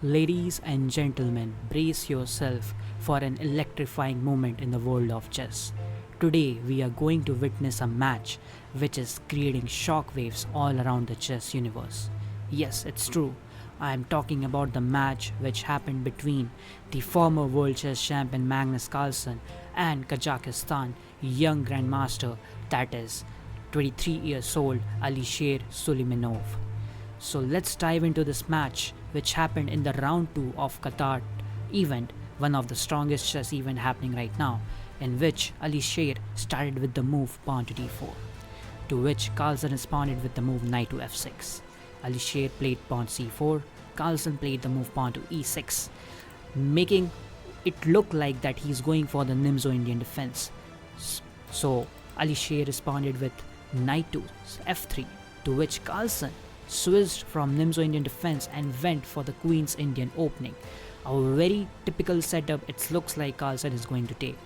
Ladies and gentlemen, brace yourself for an electrifying moment in the world of chess. Today, we are going to witness a match which is creating shockwaves all around the chess universe. Yes, it's true. I am talking about the match which happened between the former world chess champion Magnus Carlsen and Kazakhstan young grandmaster, that is 23 years old Alisher Suleimanov. So let's dive into this match which happened in the round 2 of Qatar event, one of the strongest chess event happening right now, in which Alisher started with the move pawn to d4, to which Carlsen responded with the move knight to f6. Alisher played pawn c4, Carlsen played the move pawn to e6, making it look like that he's going for the Nimzo-Indian defense. So Alisher responded with knight to f3, to which Carlsen switched from Nimzo-Indian defense and went for the Queen's Indian opening. A very typical setup it looks like Carlsen is going to take.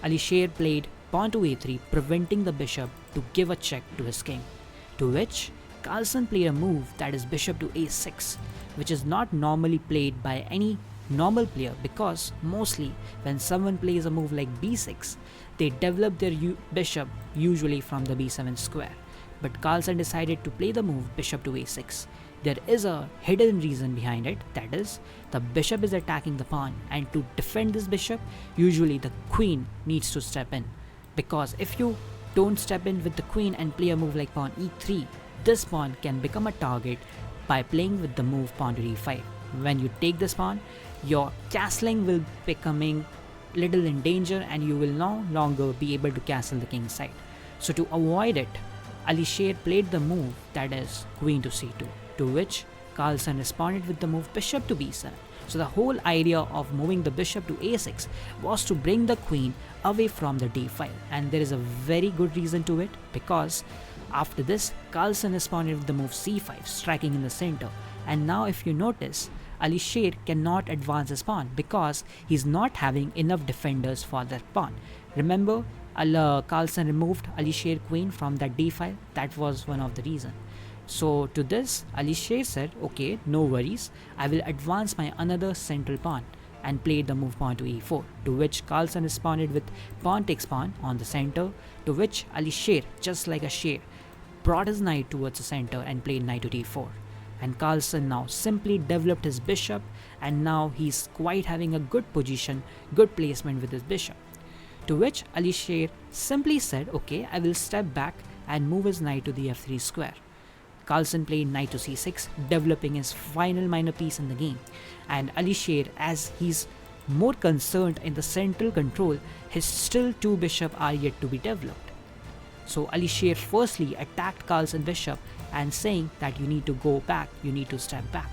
Alisher played pawn to a3, preventing the bishop to give a check to his king, to which Carlsen played a move that is bishop to a6, which is not normally played by any normal player, because mostly when someone plays a move like b6, they develop their bishop usually from the b7 square. But Carlsen decided to play the move bishop to a6. There is a hidden reason behind it, that is, the bishop is attacking the pawn, and to defend this bishop, usually the queen needs to step in. Because if you don't step in with the queen and play a move like pawn e3, this pawn can become a target by playing with the move pawn to d5. When you take this pawn, your castling will becoming little in danger and you will no longer be able to castle the king's side. So to avoid it, Alisher played the move that is queen to c2, to which Carlsen responded with the move bishop to b7. So the whole idea of moving the bishop to a6 was to bring the queen away from the d file, and there is a very good reason to it, because after this Carlsen responded with the move c5, striking in the center. And now if you notice, Alisher cannot advance his pawn because he's not having enough defenders for that pawn. Remember, Carlsen removed Alisher queen from that d file. That was one of the reasons. So to this, Alisher said, okay, no worries, I will advance my another central pawn, and played the move pawn to e4, to which Carlsen responded with pawn takes pawn on the center, to which Alisher, just like a sher, brought his knight towards the center and played knight to d4. And Carlsen now simply developed his bishop, and now he's quite having a good position, good placement with his bishop. To which Alisher simply said, okay, I will step back and move his knight to the f3 square. Carlsen played knight to c6, developing his final minor piece in the game. And Alisher, as he's more concerned in the central control, his still two bishops are yet to be developed. So Alisher firstly attacked Carlsen bishop and saying that you need to go back, you need to step back.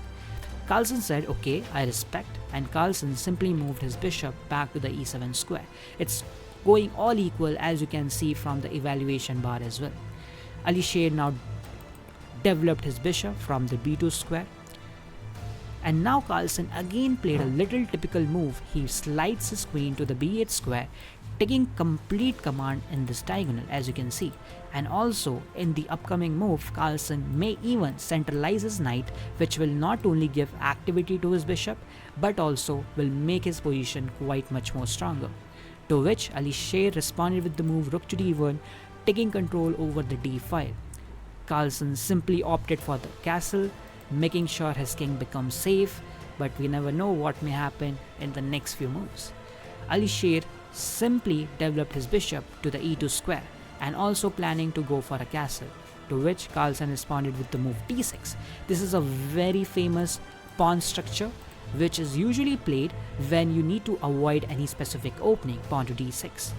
Carlsen said, okay, I respect, and Carlsen simply moved his bishop back to the e7 square. It's going all equal, as you can see from the evaluation bar as well. Alisher now developed his bishop from the b2 square. And now Carlsen again played a little typical move. He slides his queen to the b8 square, taking complete command in this diagonal, as you can see. And also in the upcoming move, Carlsen may even centralize his knight, which will not only give activity to his bishop, but also will make his position quite much more stronger. To which Alisher responded with the move rook to d1, taking control over the d file. Carlsen simply opted for the castle, making sure his king becomes safe, but we never know what may happen in the next few moves. Alisher simply developed his bishop to the e2 square and also planning to go for a castle, to which Carlsen responded with the move d6. This is a very famous pawn structure which is usually played when you need to avoid any specific opening, pawn to d6.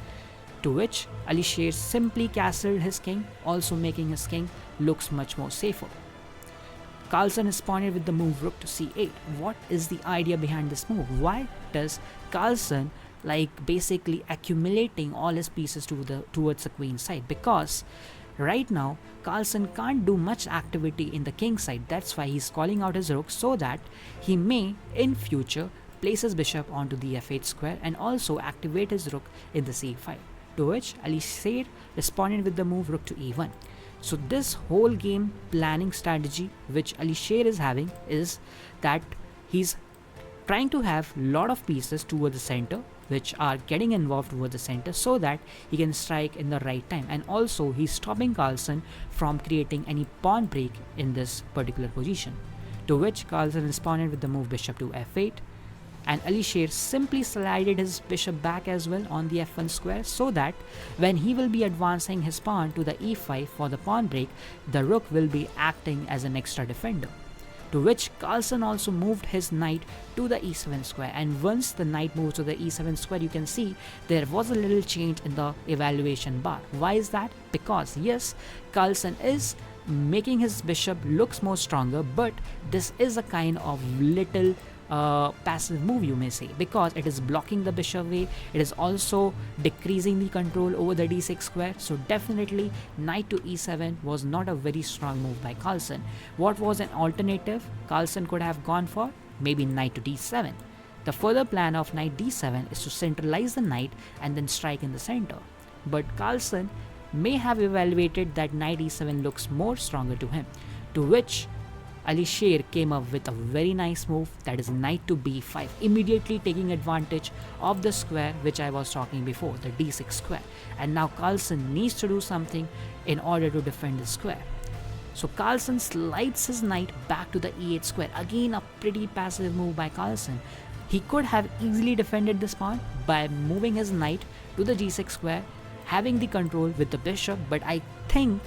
To which Alisher simply castled his king, also making his king looks much more safer. Carlsen responded with the move rook to c8. What is the idea behind this move? Why does Carlsen like basically accumulating all his pieces towards the queen's side? Because right now Carlsen can't do much activity in the king's side. That's why he's calling out his rook, so that he may in future place his bishop onto the f8 square and also activate his rook in the c5. To which Alisher responded with the move rook to e1. So this whole game planning strategy which Alisher is having is that he's trying to have a lot of pieces toward the center which are getting involved toward the center so that he can strike in the right time, and also he's stopping Carlsen from creating any pawn break in this particular position. To which Carlsen responded with the move bishop to f8, and Alisher simply slided his bishop back as well on the f1 square so that when he will be advancing his pawn to the e5 for the pawn break, the rook will be acting as an extra defender. To which Carlsen also moved his knight to the e7 square, and once the knight moves to the e7 square, you can see there was a little change in the evaluation bar. Why is that? Because yes, Carlsen is making his bishop looks more stronger, but this is a kind of little passive move, you may say, because it is blocking the bishop way. It is also decreasing the control over the d6 square. So definitely knight to e7 was not a very strong move by Carlsen. What was an alternative Carlsen could have gone for? Maybe knight to d7. The further plan of knight d7 is to centralize the knight and then strike in the center. But Carlsen may have evaluated that knight e7 looks more stronger to him, to which Alisher came up with a very nice move, that is knight to b5, immediately taking advantage of the square which I was talking before, the d6 square. And now Carlsen needs to do something in order to defend the square. So Carlsen slides his knight back to the e8 square. Again, a pretty passive move by Carlsen. He could have easily defended this pawn by moving his knight to the g6 square, having the control with the bishop, but I think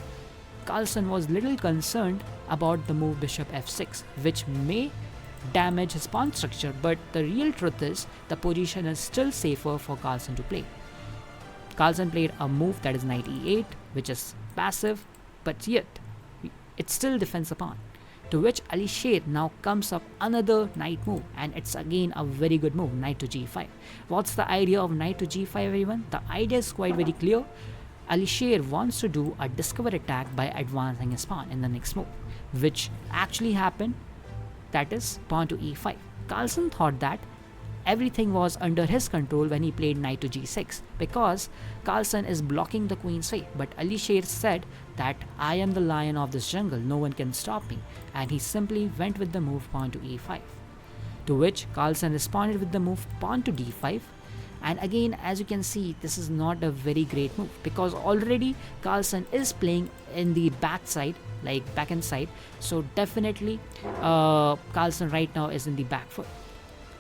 Carlsen was little concerned about the move bishop f6, which may damage his pawn structure, but the real truth is the position is still safer for Carlsen to play. Carlsen played a move that is knight e8, which is passive, but yet it still defends the pawn. To which Alisher now comes up another knight move, and it's again a very good move, knight to g5. What's the idea of knight to g5, everyone? The idea is quite very clear. Alisher wants to do a discover attack by advancing his pawn in the next move, which actually happened, that is pawn to e5. Carlsen thought that everything was under his control when he played knight to g6 because Carlsen is blocking the queen's way, but Alisher said that I am the lion of this jungle, no one can stop me, and he simply went with the move pawn to e5. To which Carlsen responded with the move pawn to d5. And again, as you can see, this is not a very great move because already Carlsen is playing in the backside, like backhand side. So definitely Carlsen right now is in the back foot.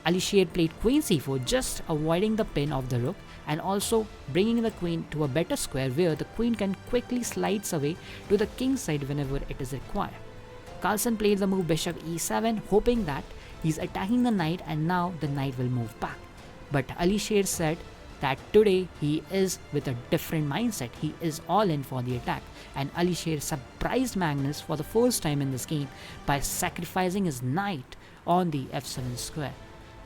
Alisher played queen c4, just avoiding the pin of the rook and also bringing the queen to a better square where the queen can quickly slides away to the king side whenever it is required. Carlsen played the move bishop e7, hoping that he's attacking the knight and now the knight will move back. But Alisher said that today he is with a different mindset. He is all in for the attack. And Alisher surprised Magnus for the first time in this game by sacrificing his knight on the f7 square,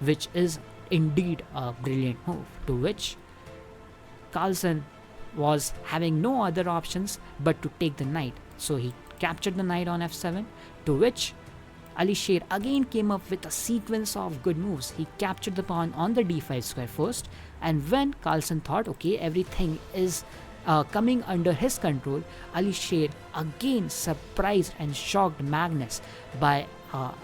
which is indeed a brilliant move. To which Carlsen was having no other options but to take the knight. So he captured the knight on f7, to which Alisher again came up with a sequence of good moves. He captured the pawn on the d5 square first, and when Carlsen thought, okay, everything is coming under his control, Alisher again surprised and shocked Magnus by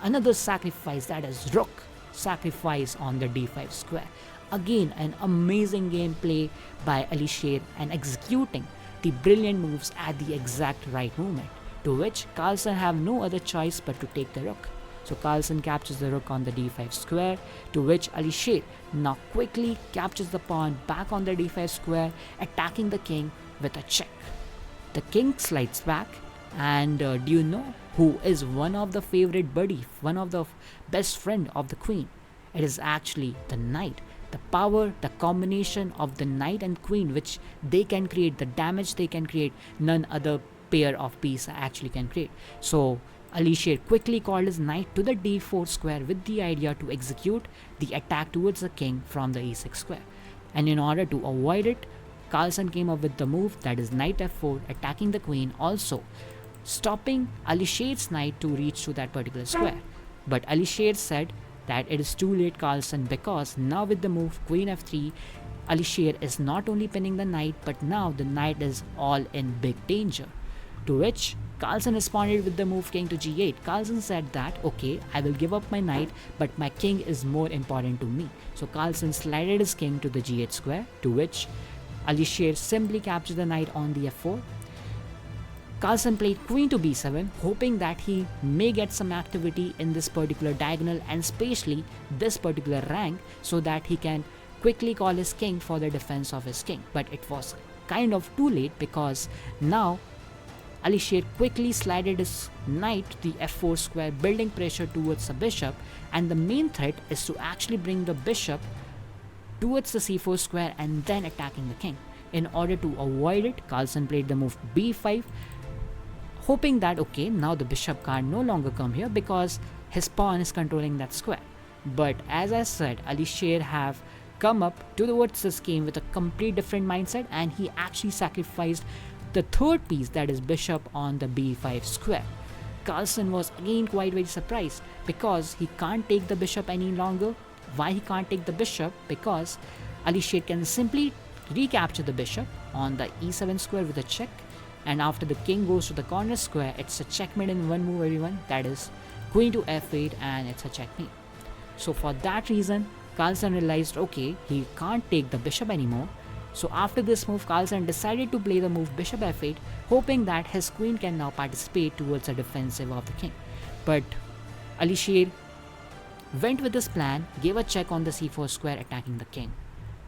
another sacrifice, that is rook sacrifice on the d5 square. Again, an amazing gameplay by Alisher and executing the brilliant moves at the exact right moment. To which Carlsen have no other choice but to take the rook. So Carlsen captures the rook on the d5 square, to which Alisher now quickly captures the pawn back on the d5 square, attacking the king with a check. The king slides back, and do you know who is one of the favorite buddy, one of the best friend of the queen? It is actually the knight. The power, the combination of the knight and queen, which they can create, the damage they can create, none other pair of pieces actually can create. So Alisher quickly called his knight to the d4 square with the idea to execute the attack towards the king from the e6 square. And in order to avoid it, Carlsen came up with the move that is knight f4, attacking the queen, also stopping Alisher's knight to reach to that particular square. But Alisher said that it is too late, Carlsen, because now with the move queen f3, Alisher is not only pinning the knight, but now the knight is all in big danger. To which Carlsen responded with the move king to g8. Carlsen said that, okay, I will give up my knight, but my king is more important to me. So Carlsen slided his king to the g8 square, to which Alisher simply captured the knight on the f4. Carlsen played queen to b7, hoping that he may get some activity in this particular diagonal and especially this particular rank, so that he can quickly call his king for the defense of his king. But it was kind of too late, because now Alisher quickly slided his knight to the f4 square, building pressure towards the bishop, and the main threat is to actually bring the bishop towards the c4 square and then attacking the king. In order to avoid it, Carlsen played the move b5, hoping that, okay, now the bishop can't no longer come here because his pawn is controlling that square. But as I said, Alisher have come up towards this game with a complete different mindset, and he actually sacrificed the third piece, that is bishop on the b5 square. Carlsen was again quite very surprised, because he can't take the bishop any longer. Why he can't take the bishop? Because Alisher can simply recapture the bishop on the e7 square with a check, and after the king goes to the corner square, it's a checkmate in one move, everyone. That is queen to f8, and it's a checkmate. So for that reason, Carlsen realized, okay, he can't take the bishop anymore. So after this move, Carlsen decided to play the move bishop f8, hoping that his queen can now participate towards the defensive of the king. But Alisher went with his plan, gave a check on the c4 square, attacking the king.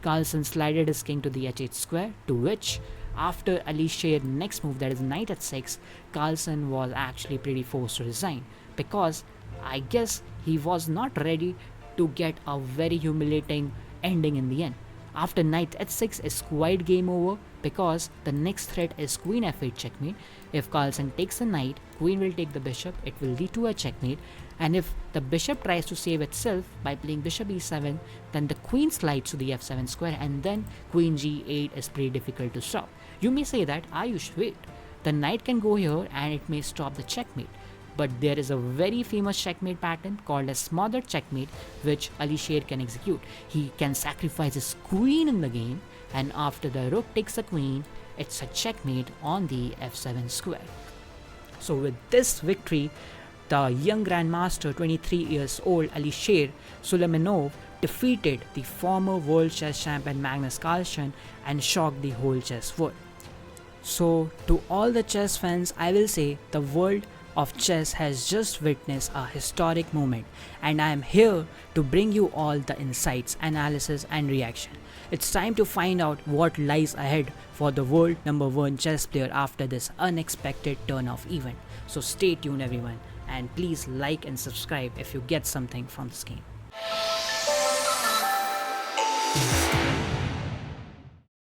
Carlsen slided his king to the h8 square, to which after Alisher's next move, that is knight h6, Carlsen was actually pretty forced to resign, because I guess he was not ready to get a very humiliating ending in the end. After knight h6 is quite game over, because the next threat is queen f8 checkmate. If Carlsen takes the knight, queen will take the bishop, it will lead to a checkmate, and if the bishop tries to save itself by playing bishop e7, then the queen slides to the f7 square, and then queen g8 is pretty difficult to stop. You may say that, Ayush, wait, the knight can go here and it may stop the checkmate. But there is a very famous checkmate pattern called as smothered checkmate, which Alisher can execute. He can sacrifice his queen in the game, and after the rook takes the queen, it's a checkmate on the f7 square. So with this victory, the young grandmaster, 23 years old Alisher Suleymanov, defeated the former world chess champion Magnus Carlsen and shocked the whole chess world. So to all the chess fans, I will say the world of chess has just witnessed a historic moment, and I am here to bring you all the insights, analysis and reaction. It's time to find out what lies ahead for the world #1 chess player after this unexpected turn of event. So stay tuned everyone, and please like and subscribe if you get something from this game.